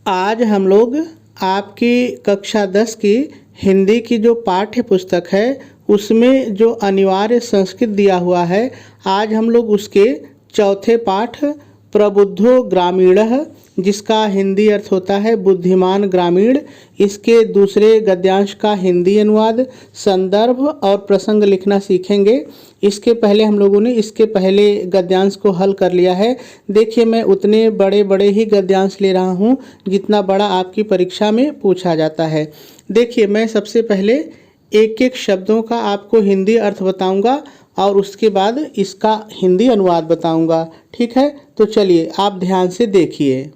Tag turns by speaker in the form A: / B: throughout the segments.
A: आज हम लोग आपकी कक्षा 10 की हिंदी की जो पाठ्य पुस्तक है उसमें जो अनिवार्य संस्कृत दिया हुआ है, आज हम लोग उसके चौथे पाठ प्रबुद्धो ग्रामीणः, जिसका हिंदी अर्थ होता है बुद्धिमान ग्रामीण, इसके दूसरे गद्यांश का हिंदी अनुवाद, संदर्भ और प्रसंग लिखना सीखेंगे। इसके पहले हम लोगों ने इसके पहले गद्यांश को हल कर लिया है। देखिए, मैं उतने बड़े बड़े ही गद्यांश ले रहा हूँ जितना बड़ा आपकी परीक्षा में पूछा जाता है। देखिए, मैं सबसे पहले एक एक शब्दों का आपको हिंदी अर्थ बताऊंगा और उसके बाद इसका हिंदी अनुवाद बताऊंगा। ठीक है, तो चलिए आप ध्यान से देखिए।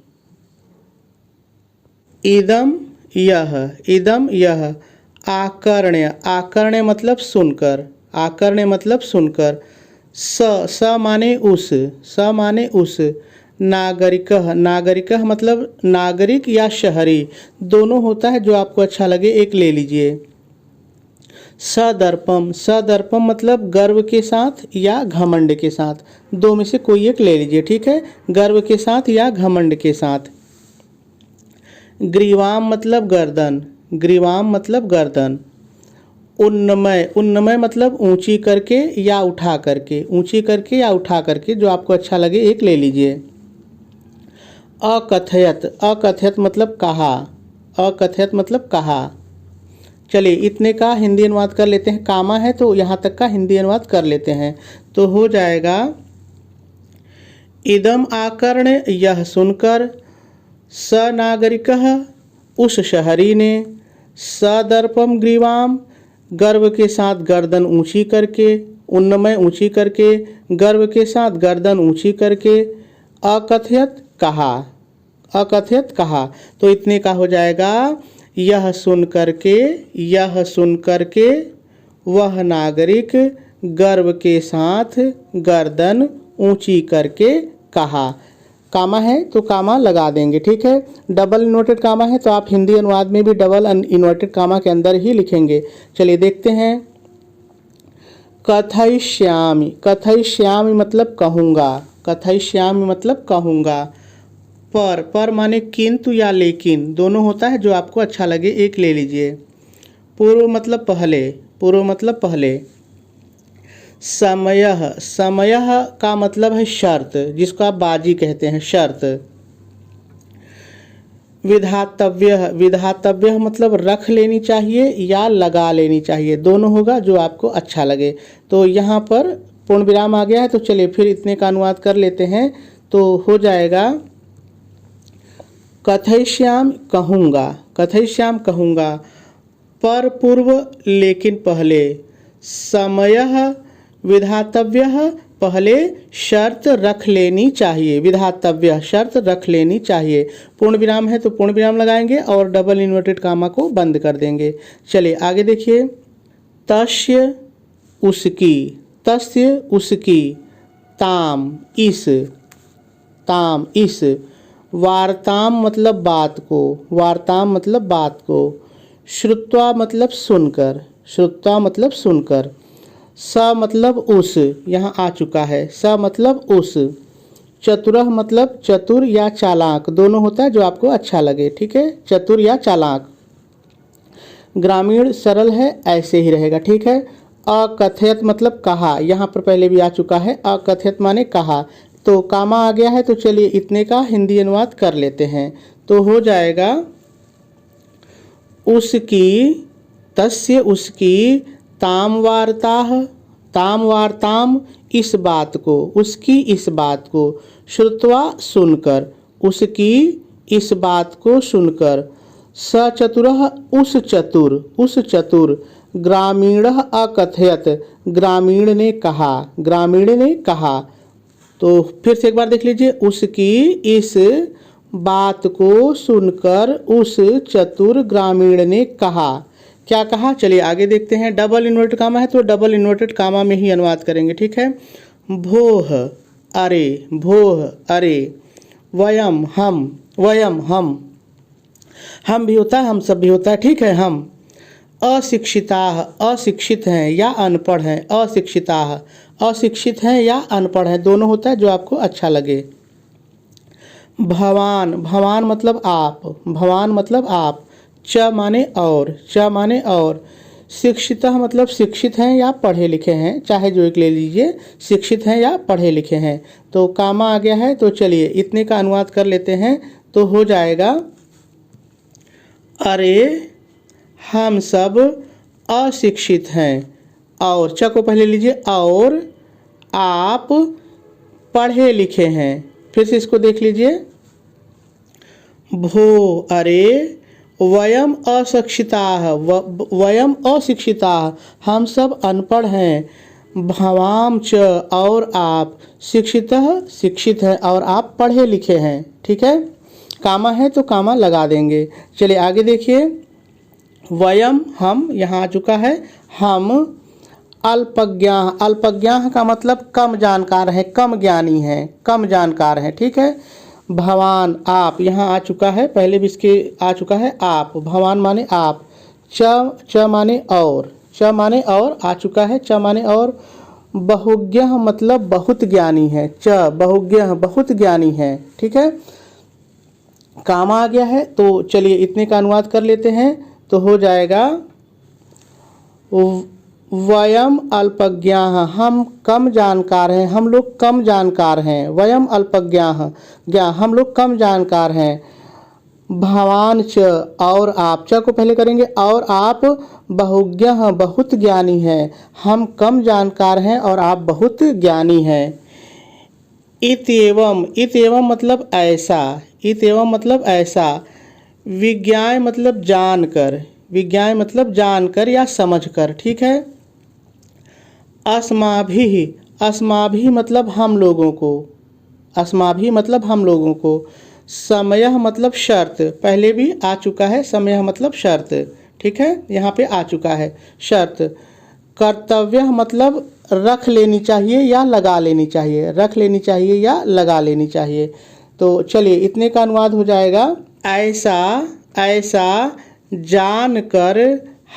A: इदम यह आकर्ण्य, आकर्ण्य मतलब सुनकर, आकर्ण्य मतलब सुनकर। स माने उस। नागरिकः, नागरिकः मतलब नागरिक या शहरी, दोनों होता है, जो आपको अच्छा लगे एक ले लीजिए। सदर्पम, सदर्पम मतलब गर्व के साथ या घमंड के साथ, दो में से कोई एक ले लीजिए। ठीक है, गर्व के साथ या घमंड के साथ। ग्रीवाम मतलब गर्दन, ग्रीवाम मतलब गर्दन। उन्नमय, उन्नमय मतलब ऊंची करके या उठा करके, ऊंची करके या उठा करके, जो आपको अच्छा लगे एक ले लीजिए। अकथयत, अकथयत मतलब कहा, अकथयत मतलब कहा। चलिए इतने का हिंदी अनुवाद कर लेते हैं, कामा है तो यहाँ तक का हिंदी अनुवाद कर लेते हैं, तो हो जाएगा इदम आकर्ण्य, यह सुनकर। स नागरिकः, उस शहरी ने। सदर्पम ग्रीवाम, गर्व के साथ गर्दन ऊंची करके, उन्नमय ऊंची करके, गर्व के साथ गर्दन ऊंची करके। अकथयत कहा, अकथयत कहा, तो इतने का हो जाएगा यह सुन करके, यह सुन करके वह नागरिक गर्व के साथ गर्दन ऊंची करके कहा। कामा है तो कामा लगा देंगे। ठीक है, डबल इन्वर्टेड कामा है तो आप हिंदी अनुवाद में भी डबल इन्वर्टेड कामा के अंदर ही लिखेंगे। चलिए देखते हैं। कथयिष्यामि, कथयिष्यामि मतलब कहूँगा, कथयिष्यामि मतलब कहूँगा। पर माने किंतु या लेकिन, दोनों होता है, जो आपको अच्छा लगे एक ले लीजिए। पूर्व मतलब पहले, पूर्व मतलब पहले। समयः, समयः का मतलब है शर्त, जिसको आप बाजी कहते हैं, शर्त। विधातव्यः, विधातव्यः मतलब रख लेनी चाहिए या लगा लेनी चाहिए, दोनों होगा, जो आपको अच्छा लगे। तो यहाँ पर पूर्ण विराम आ गया है, तो चलिए फिर इतने का अनुवाद कर लेते हैं, तो हो जाएगा कथयिष्यामि कहूँगा, कथयिष्यामि कहूँगा। पर पूर्व लेकिन पहले। समयः विधातव्यः, पहले शर्त रख लेनी चाहिए, विधातव्य शर्त रख लेनी चाहिए। पूर्ण विराम है तो पूर्ण विराम लगाएंगे और डबल इन्वर्टेड कामा को बंद कर देंगे। चलिए आगे देखिए। तस्य उसकी, तस्य उसकी। ताम इस, ताम इस। वार्ताम मतलब बात को, वार्ताम मतलब बात को। श्रुत्वा मतलब सुनकर, श्रुत्वा मतलब सुनकर। स मतलब उस, यहाँ आ चुका है, स मतलब उस। चतुरः मतलब चतुर या चालाक, दोनों होता है, जो आपको अच्छा लगे। ठीक है, चतुर या चालाक। ग्रामीण सरल है, ऐसे ही रहेगा। ठीक है। अकथयत मतलब कहा, यहाँ पर पहले भी आ चुका है, अकथयत माने कहा, तो कामा आ गया है, तो चलिए इतने का हिंदी अनुवाद कर लेते हैं, तो हो जाएगा उसकी, तस्य उसकी। ताम वार्ताः, ताम वार्ताम इस बात को, उसकी इस बात को। श्रुत्वा सुनकर, उसकी इस बात को सुनकर। स चतुरः उस चतुर, उस चतुर। ग्रामीणः अकथयत, ग्रामीण ने कहा, ग्रामीण ने कहा। तो फिर से एक बार देख लीजिए। उसकी इस बात को सुनकर उस चतुर ग्रामीण ने कहा। क्या कहा, चलिए आगे देखते हैं। डबल इन्वर्टेड कामा है तो डबल इन्वर्टेड कामा में ही अनुवाद करेंगे। ठीक है। भोह अरे, भोह अरे। वयम हम, वयम हम भी होता है, हम सब भी होता है। ठीक है, हम। अशिक्षिताः, अशिक्षित हैं या अनपढ़ हैं, अशिक्षिताः, अशिक्षित हैं या अनपढ़ हैं, दोनों होता है, जो आपको अच्छा लगे। भवान, भवान मतलब आप, भवान मतलब आप। च माने और, च माने और। शिक्षितः मतलब शिक्षित हैं या पढ़े लिखे हैं, चाहे जो एक ले लीजिए, शिक्षित हैं या पढ़े लिखे हैं। तो कामा आ गया है, तो चलिए इतने का अनुवाद कर लेते हैं। तो हो जाएगा, अरे हम सब अशिक्षित हैं, और च को पहले लीजिए, और आप पढ़े लिखे हैं। फिर से इसको देख लीजिए, भो, अरे वयम अशिक्षिताः, वयम अशिक्षिताः, हम सब अनपढ़ हैं। भवाम च, और आप। शिक्षितः, शिक्षित है, और आप पढ़े लिखे हैं। ठीक है, कामा है तो कामा लगा देंगे। चलिए आगे देखिए, वयम हम, यहाँ आ चुका है, हम अल्पज्ञाः, अल्पज्ञाः का मतलब कम जानकार है, कम ज्ञानी है, कम जानकार है। ठीक है, भवान आप, यहाँ आ चुका है, पहले भी इसके आ चुका है आप। भवान माने आप। च माने और, च माने और आ चुका है, च माने और। बहुज्ञः मतलब बहुत ज्ञानी है, च बहुज्ञः बहुत ज्ञानी है। ठीक है, कामा आ गया है, तो चलिए इतने का अनुवाद कर लेते हैं। तो हो जाएगा, वयम अल्पज्ञाः, हम कम जानकार हैं, हम लोग कम जानकार हैं। वयम अल्पज्ञाः, ज्ञान हम लोग कम जानकार हैं। भवान च, और आप, च को पहले करेंगे, और आप बहुज्ञः बहुत ज्ञानी हैं, हम कम जानकार हैं और आप बहुत ज्ञानी हैं। इत्येवम, इत्येवम मतलब ऐसा, इत्येवम मतलब ऐसा। विज्ञाय मतलब जानकर, विज्ञाय मतलब जानकर या समझकर। ठीक है, अस्माभिः, अस्माभिः मतलब हम लोगों को, अस्माभिः मतलब हम लोगों को। समयः मतलब शर्त, पहले भी आ चुका है, समयः मतलब शर्त। ठीक है, यहाँ पे आ चुका है शर्त। कर्तव्यः मतलब रख लेनी चाहिए या लगा लेनी चाहिए, रख लेनी चाहिए या लगा लेनी चाहिए। तो चलिए इतने का अनुवाद हो जाएगा, ऐसा, ऐसा जानकर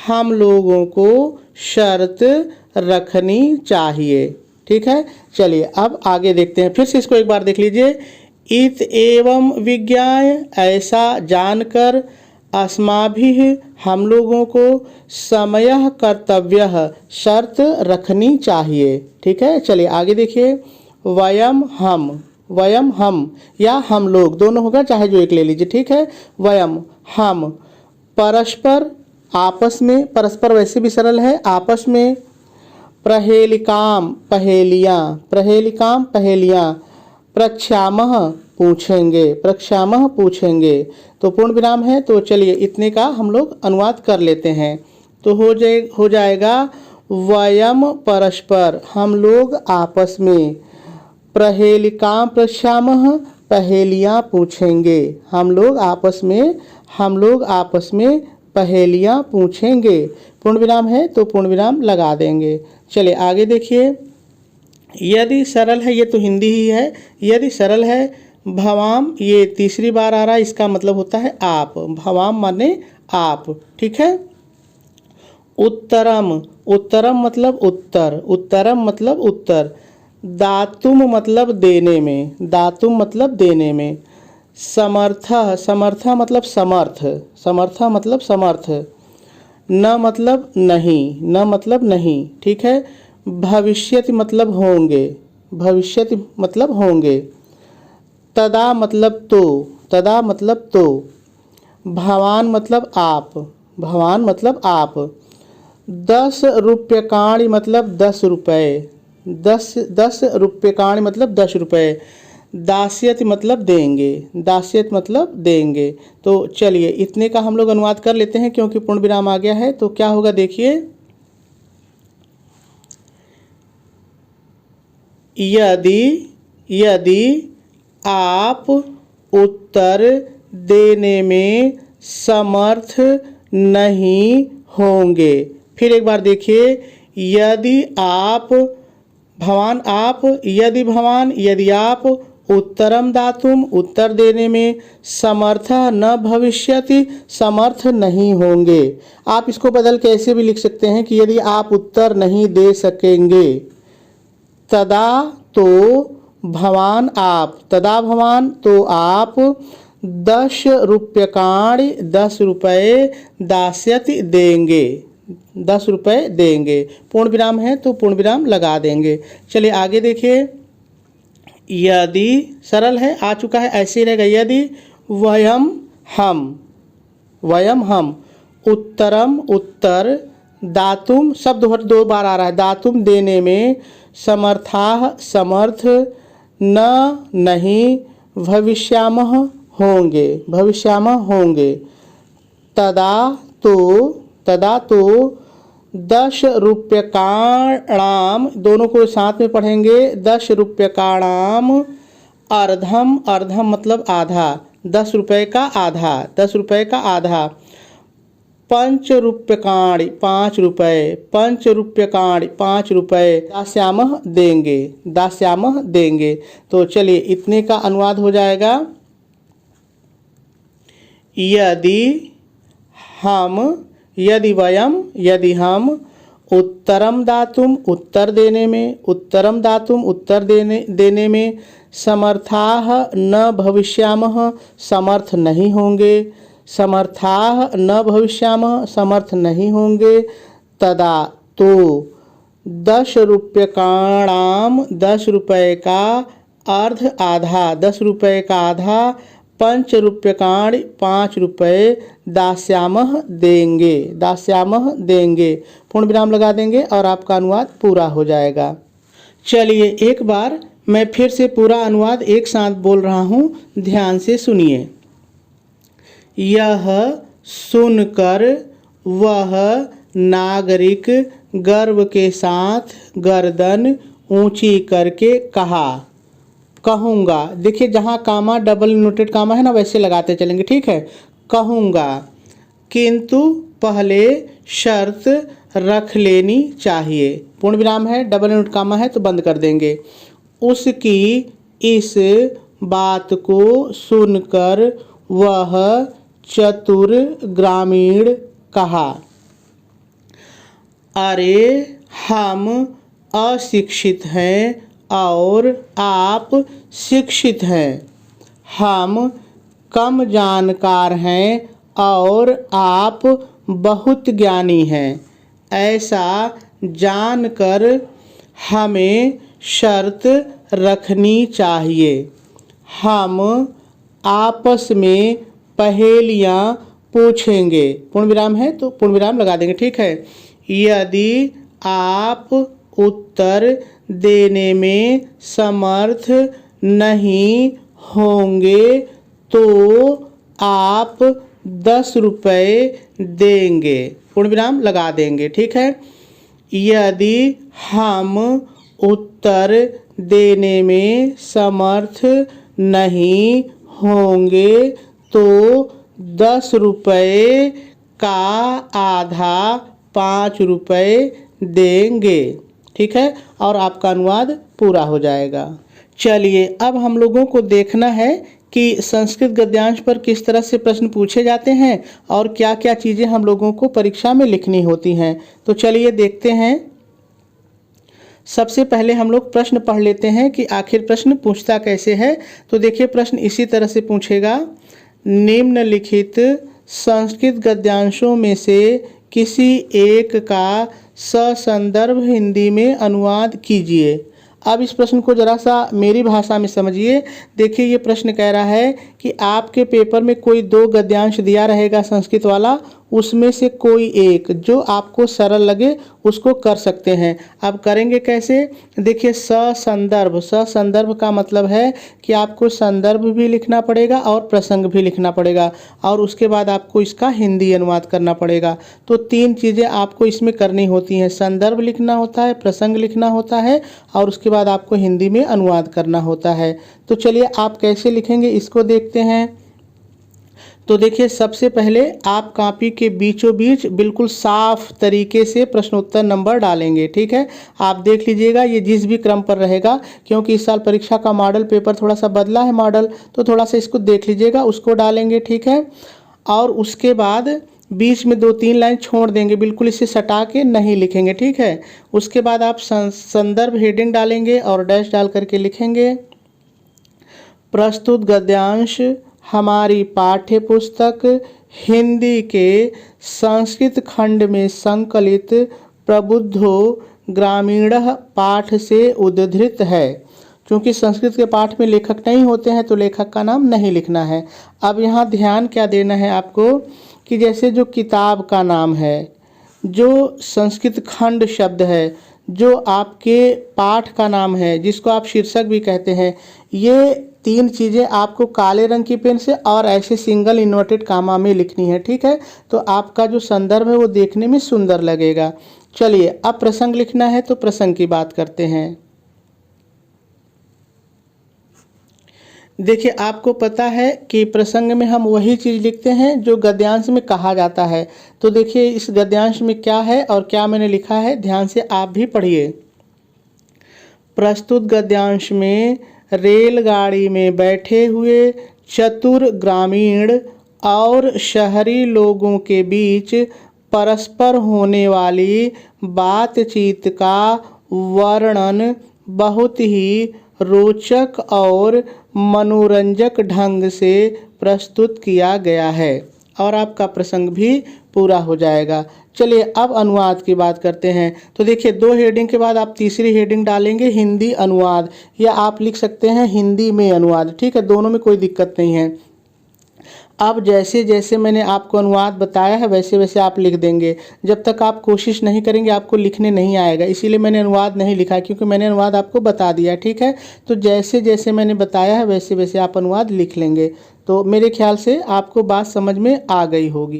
A: हम लोगों को शर्त रखनी चाहिए। ठीक है, चलिए अब आगे देखते हैं, फिर से इसको एक बार देख लीजिए। इत एवं विज्ञाय, ऐसा जानकर, अस्माभिः हम लोगों को, समयः कर्तव्यः शर्त रखनी चाहिए। ठीक है, चलिए आगे देखिए, वयम हम, वयम हम या हम लोग दोनों होगा, चाहे जो एक ले लीजिए। ठीक है, वयम हम, परस्पर आपस में, परस्पर वैसे भी सरल है, आपस में। प्रहेलिकाम पहेलियाँ, प्रहेलिकाम पहेलियाँ। प्रक्षामः पूछेंगे, प्रक्षामः पूछेंगे। तो पूर्ण विराम है, तो चलिए इतने का हम लोग अनुवाद कर लेते हैं। तो हो जाएगा, वयम परस्पर, हम लोग आपस में। प्रहेलिकाम प्रक्षामः, पहेलियाँ पूछेंगे, हम लोग आपस में, हम लोग आपस में पहेलियाँ पूछेंगे। पूर्ण विराम है तो पूर्ण विराम लगा देंगे। चलिए आगे देखिए, यदि सरल है, ये तो हिंदी ही है, यदि सरल है, भवाम, ये तीसरी बार आ रहा है, इसका मतलब होता है आप, भवाम माने आप। ठीक है, उत्तरम, उत्तरम मतलब उत्तर, उत्तरम मतलब उत्तर। दातुम मतलब देने में, दातुम मतलब देने में। समर्थ, समर्थ मतलब समर्थ, समर्थ मतलब समर्थ। न मतलब नहीं, न मतलब नहीं। ठीक है, भविष्यति मतलब होंगे, भविष्यति मतलब होंगे। तदा मतलब तो, तदा मतलब तो। भवान मतलब आप, भवान मतलब आप। 10 रुपयकाणि मतलब 10 रुपये, 10 रुपयकाणि मतलब 10 रुपये। दास्यत मतलब देंगे, दास्यत मतलब देंगे। तो चलिए इतने का हम लोग अनुवाद कर लेते हैं, क्योंकि पूर्ण विराम आ गया है। तो क्या होगा देखिए, यदि, यदि आप उत्तर देने में समर्थ नहीं होंगे। फिर एक बार देखिए, यदि आप, भवान आप, यदि भवान, यदि आप उत्तरम दातुम उत्तर देने में, समर्थ न भविष्यति समर्थ नहीं होंगे। आप इसको बदल के ऐसे भी लिख सकते हैं कि यदि आप उत्तर नहीं दे सकेंगे, तदा तो भवान आप, तदा भवान तो आप 10 रूप्यकाणि 10 रुपये दास्यति देंगे, 10 रुपये देंगे। पूर्ण विराम है तो पूर्ण विराम लगा देंगे। चलिए आगे देखिए, यदि सरल है, आ चुका है, ऐसे ही रहेगा। यदि वयम हम उत्तरम उत्तर दातुम, शब्द 2 बार आ रहा है, दातुम देने में, समर्थाः समर्थ, न नहीं, भविष्यामः होंगे, तदा तो 10 रूप्यकाणाम, दोनों को साथ में पढ़ेंगे, 10 रूप्यकाणाम अर्धम, अर्धम मतलब आधा, 10 रुपये का आधा, 10 रुपये का आधा, 5 रूप्यकाणि 5 रुपये, 5 रूप्यकाणि 5 रुपये, दास्यामः देंगे। तो चलिए इतने का अनुवाद हो जाएगा। यदि हम उत्तरम दातुम, उत्तर देने में, समर्थाः न भविष्यामः, समर्थ नहीं होंगे, तदा तो 10 रूप्यकाणाम 10 रुपये का अर्ध आधा, 10 रुपये का आधा, 5 रूप्यकाणि 5 रुपये, दास्यामः देंगे। पूर्ण विराम लगा देंगे और आपका अनुवाद पूरा हो जाएगा। चलिए एक बार मैं फिर से पूरा अनुवाद एक साथ बोल रहा हूँ, ध्यान से सुनिए। यह सुनकर वह नागरिक गर्व के साथ गर्दन ऊंची करके कहूँगा। देखिए जहाँ कामा डबल नोटेड कामा है ना, वैसे लगाते चलेंगे, ठीक है। कहूँगा, किंतु पहले शर्त रख लेनी चाहिए। पूर्ण विराम है, डबल नोटेड कामा है तो बंद कर देंगे। उसकी इस बात को सुनकर वह चतुर ग्रामीण कहा, अरे हम अशिक्षित हैं और आप शिक्षित हैं, हम कम जानकार हैं और आप बहुत ज्ञानी हैं। ऐसा जानकर हमें शर्त रखनी चाहिए। हम आपस में पहेलियाँ पूछेंगे। पूर्ण विराम है तो पूर्ण विराम लगा देंगे, ठीक है। यदि आप उत्तर देने में समर्थ नहीं होंगे तो आप 10 रुपये देंगे। पूर्ण विराम लगा देंगे, ठीक है। यदि हम उत्तर देने में समर्थ नहीं होंगे तो 10 रुपये का आधा 5 रुपये देंगे, ठीक है। और आपका अनुवाद पूरा हो जाएगा। चलिए अब हम लोगों को देखना है कि संस्कृत गद्यांश पर किस तरह से प्रश्न पूछे जाते हैं और क्या क्या चीज़ें हम लोगों को परीक्षा में लिखनी होती हैं। तो चलिए देखते हैं। सबसे पहले हम लोग प्रश्न पढ़ लेते हैं कि आखिर प्रश्न पूछता कैसे है। तो देखिए प्रश्न इसी तरह से पूछेगा, निम्नलिखित संस्कृत गद्यांशों में से किसी एक का ससंदर्भ हिंदी में अनुवाद कीजिए। अब इस प्रश्न को ज़रा सा मेरी भाषा में समझिए। देखिए ये प्रश्न कह रहा है कि आपके पेपर में कोई 2 गद्यांश दिया रहेगा संस्कृत वाला, उसमें से कोई एक जो आपको सरल लगे उसको कर सकते हैं। अब करेंगे कैसे? देखिए ससंदर्भ का मतलब है कि आपको संदर्भ भी लिखना पड़ेगा और प्रसंग भी लिखना पड़ेगा और उसके बाद आपको इसका हिंदी अनुवाद करना पड़ेगा। तो 3 चीज़ें आपको इसमें करनी होती हैं, संदर्भ लिखना होता है, प्रसंग लिखना होता है और उसके बाद आपको हिंदी में अनुवाद करना होता है। तो चलिए आप कैसे लिखेंगे इसको देखते हैं। तो देखिए सबसे पहले आप कॉपी के बीचों बीच बिल्कुल साफ तरीके से प्रश्नोत्तर नंबर डालेंगे, ठीक है। आप देख लीजिएगा ये जिस भी क्रम पर रहेगा, क्योंकि इस साल परीक्षा का मॉडल पेपर थोड़ा सा बदला है मॉडल, तो थोड़ा सा इसको देख लीजिएगा, उसको डालेंगे, ठीक है। और उसके बाद बीच में 2-3 लाइन छोड़ देंगे, बिल्कुल इसे सटा के नहीं लिखेंगे, ठीक है। उसके बाद आप संदर्भ हेडिंग डालेंगे और डैश डाल करके लिखेंगे। प्रस्तुत गद्यांश हमारी पाठ्य पुस्तक हिंदी के संस्कृत खंड में संकलित प्रबुद्धो ग्रामीणः पाठ से उद्धृत है। क्योंकि संस्कृत के पाठ में लेखक नहीं होते हैं तो लेखक का नाम नहीं लिखना है। अब यहाँ ध्यान क्या देना है आपको कि जैसे जो किताब का नाम है, जो संस्कृत खंड शब्द है, जो आपके पाठ का नाम है जिसको आप शीर्षक भी कहते हैं, ये तीन चीज़ें आपको काले रंग की पेन से और ऐसे सिंगल इन्वर्टेड कामा में लिखनी है। ठीक है, तो आपका जो संदर्भ है वो देखने में सुंदर लगेगा। चलिए अब प्रसंग लिखना है तो प्रसंग की बात करते हैं। देखिए आपको पता है कि प्रसंग में हम वही चीज़ लिखते हैं जो गद्यांश में कहा जाता है। तो देखिए इस गद्यांश में क्या है और क्या मैंने लिखा है, ध्यान से आप भी पढ़िए। प्रस्तुत गद्यांश में रेलगाड़ी में बैठे हुए चतुर ग्रामीण और शहरी लोगों के बीच परस्पर होने वाली बातचीत का वर्णन बहुत ही रोचक और मनोरंजक ढंग से प्रस्तुत किया गया है और आपका प्रसंग भी पूरा हो जाएगा। चलिए अब अनुवाद की बात करते हैं। तो देखिए 2 हेडिंग के बाद आप तीसरी हेडिंग डालेंगे हिंदी अनुवाद, या आप लिख सकते हैं हिंदी में अनुवाद। ठीक है, दोनों में कोई दिक्कत नहीं है। अब जैसे जैसे मैंने आपको अनुवाद बताया है वैसे वैसे आप लिख देंगे। जब तक आप कोशिश नहीं करेंगे आपको लिखने नहीं आएगा, इसीलिए मैंने अनुवाद नहीं लिखा, क्योंकि मैंने अनुवाद आपको बता दिया। ठीक है, तो जैसे जैसे मैंने बताया है वैसे वैसे आप अनुवाद लिख लेंगे। तो मेरे ख्याल से आपको बात समझ में आ गई होगी।